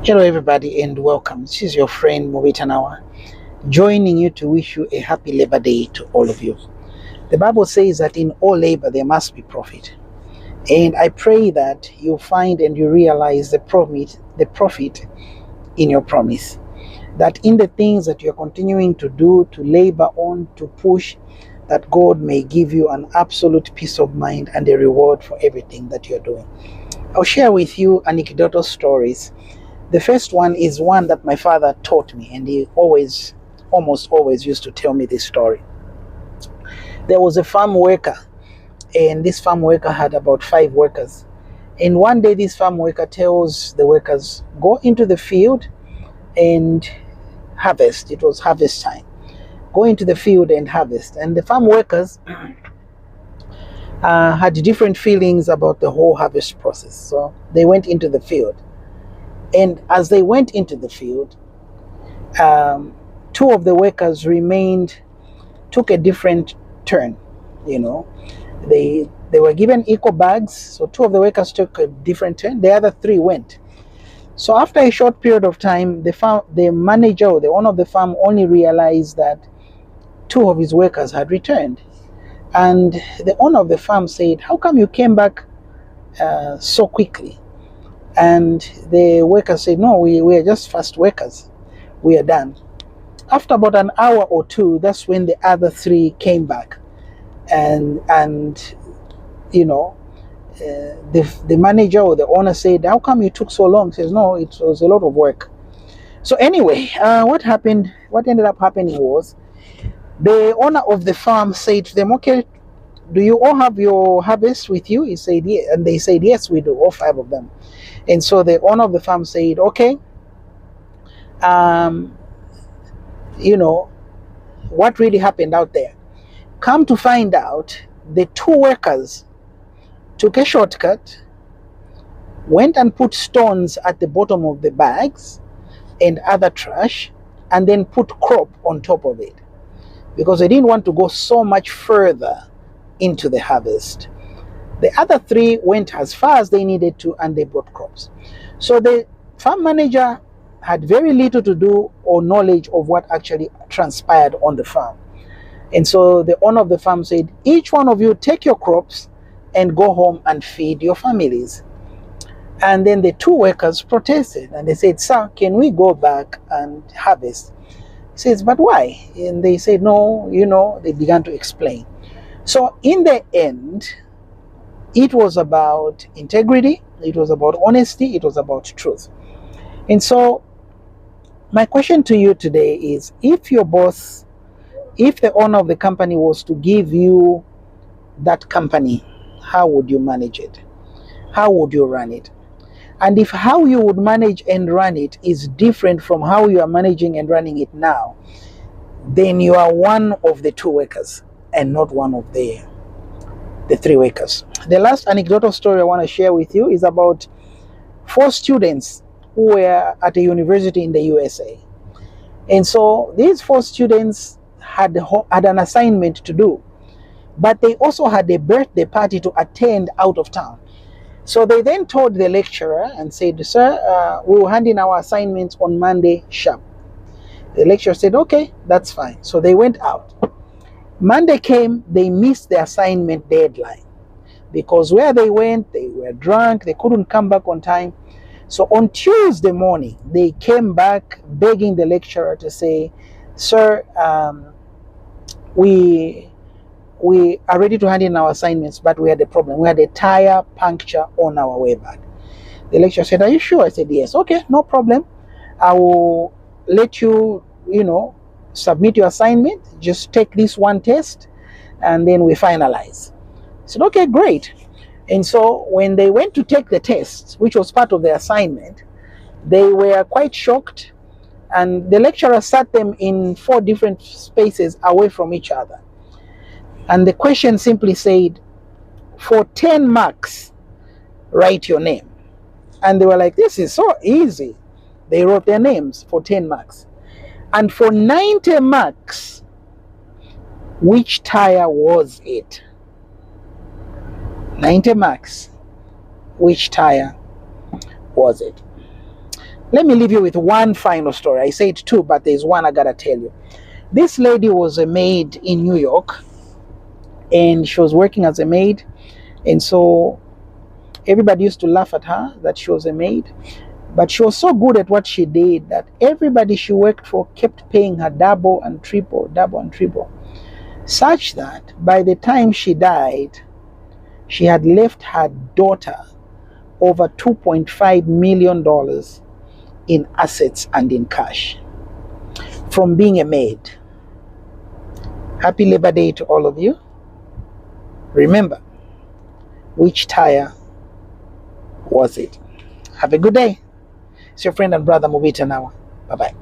Hello, everybody, and welcome. This is your friend Mubita Nawa, joining you to wish you a happy Labor Day to all of you. The Bible says that in all labor there must be profit, and I pray that you find and you realize the profit in your promise. That in the things that you're continuing to do, to labor on, to push, that God may give you an absolute peace of mind and a reward for everything that you're doing. I'll share with you anecdotal stories. The first one is one that my father taught me, and he almost always used to tell me this story. There was a farm worker, and this farm worker had about 5 workers. And one day, this farm worker tells the workers, go into the field and harvest. It was harvest time. Go into the field and harvest. And the farm workers had different feelings about the whole harvest process. So they went into the field. And as they went into the field, 2 of the workers took a different turn. They were given equal bags, so 2 of the workers took a different turn. The other 3 went. So after a short period of time, the manager or the owner of the farm only realized that 2 of his workers had returned. And the owner of the farm said, how come you came back so quickly? And the workers said, no, we are just fast workers. We are done. After about an hour or 2, that's when the other 3 came back. And the manager or the owner said, how come you took so long? He says, no, it was a lot of work. So anyway, what ended up happening was the owner of the farm said to them, okay, do you all have your harvest with you? He said, yeah. And they said, yes, we do, all 5 of them. And so the owner of the farm said, okay, what really happened out there? Come to find out, the 2 workers took a shortcut, went and put stones at the bottom of the bags and other trash, and then put crop on top of it, because they didn't want to go so much further into the harvest. The other 3 went as far as they needed to, and they brought crops. So the farm manager had very little to do or knowledge of what actually transpired on the farm. And so the owner of the farm said, each one of you take your crops and go home and feed your families. And then the 2 workers protested, and they said, sir, can we go back and harvest? He says, but why? And they said, no, they began to explain. So in the end, it was about integrity, it was about honesty, it was about truth. And so my question to you today is, if the owner of the company was to give you that company, how would you manage it? How would you run it? And if how you would manage and run it is different from how you are managing and running it now, then you are one of the 2 workers and not one of the 3 workers. The last anecdotal story I want to share with you is about 4 students who were at a university in the USA. And so these 4 students had an assignment to do, but they also had a birthday party to attend out of town. So they then told the lecturer and said, sir, we will hand in our assignments on Monday sharp. The lecturer said, okay, that's fine. So they went out. Monday came, they missed the assignment deadline, because where they went, they were drunk, they couldn't come back on time. So on Tuesday morning, they came back begging the lecturer to say, sir, we are ready to hand in our assignments, but we had a problem. We had a tire puncture on our way back. The lecturer said, are you sure? I said, yes. Okay, no problem. I will let you, submit your assignment. Just take this one test, and then we finalize. I said, okay, great. And so when they went to take the test, which was part of the assignment, they were quite shocked, and the lecturer sat them in 4 different spaces away from each other. And the question simply said, for 10 marks, write your name. And they were like, this is so easy. They wrote their names for 10 marks. And for 90 marks, which tire was it? 90 marks, which tire was it? Let me leave you with one final story. I said two, but there's one I gotta tell you. This lady was a maid in New York, and she was working as a maid, and so everybody used to laugh at her that she was a maid. But she was so good at what she did that everybody she worked for kept paying her double and triple, such that by the time she died, she had left her daughter over $2.5 million in assets and in cash from being a maid. Happy Labor Day to all of you. Remember, which tire was it? Have a good day. It's your friend and brother Mubita Nawa. Bye-bye.